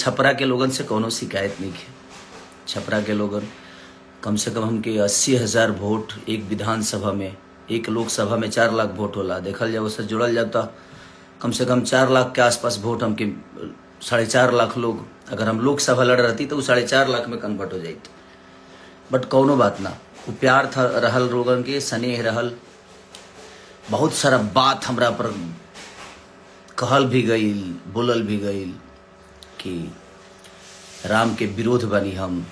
छपरा के लोगन से कोनो शिकायत नहीं है। छपरा के लोगन कम से कम हमके 80,000 वोट एक विधानसभा में, एक लोकसभा में 4 लाख वोट होला। देखल जाए उससे जुड़ल जाता कम से कम 4 लाख के आसपास वोट हमके 4.5 लाख लोग, अगर हम लोकसभा लड़ रहती तो वो 4.5 लाख में कन्वर्ट हो जाती। बट कौनो बात ना, वो प्यार था रहल लोगन के, स्नेह रहल। बहुत सारा बात हमरा पर कहल भी गई, बोलल भी गई कि राम के विरोध बनी हम।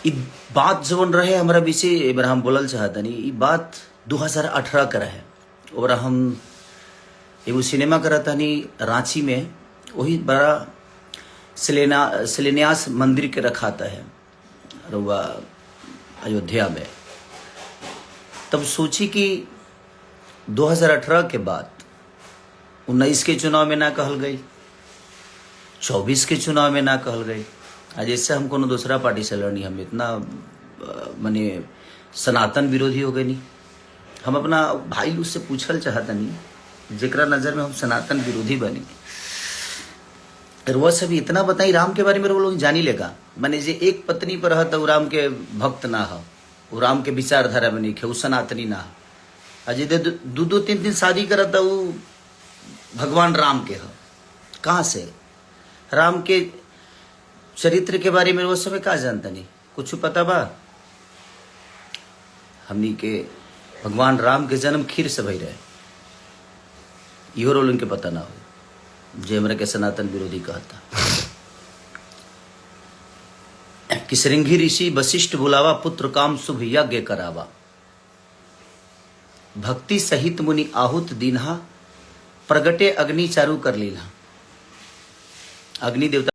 ई बात जवन रहे हमारा विषय एबार हम बोलल चाहतनी, ई बात 2018 का रहे। और हम एगो सिनेमा करतनी रांची में, वही बड़ा शिलान्यास मंदिर के रखाता है रुआ अयोध्या में। तब सोची कि 2018 के बाद 19 के चुनाव में ना कहल गई, 24 के चुनाव में ना कहल गई। आज इससे हम कोनो दूसरा पार्टी से लड़नी, हम इतना माने सनातन विरोधी हो गए नहीं। हम अपना भाई उससे पूछल चाहतनी जेकरा नजर में हम सनातन विरोधी बनी, वह सभी इतना बताई राम के बारे में वो लोग जानी लेगा। माने जे एक पत्नी पर रहता वो राम के भक्त ना हो, वो राम के विचारधारा में नहीं है, वो सनातनी ना हो। आज दो 3 शादी करता वो भगवान राम के हो। कहाँ से राम के चरित्र के बारे में वो सब का जानता नहीं, कुछ पता बा? हमनी के भगवान राम के जन्म खीर से भई रहे, इहो रोल उनके पता ना हो, जे हमरा के सनातन विरोधी कहता। कि श्रृंगी ऋषि वशिष्ठ बुलावा, पुत्र काम शुभ यज्ञ करावा। भक्ति सहित मुनि आहुत दीन्हा, प्रगटे अग्नि चारु कर लीला। अग्नि देवता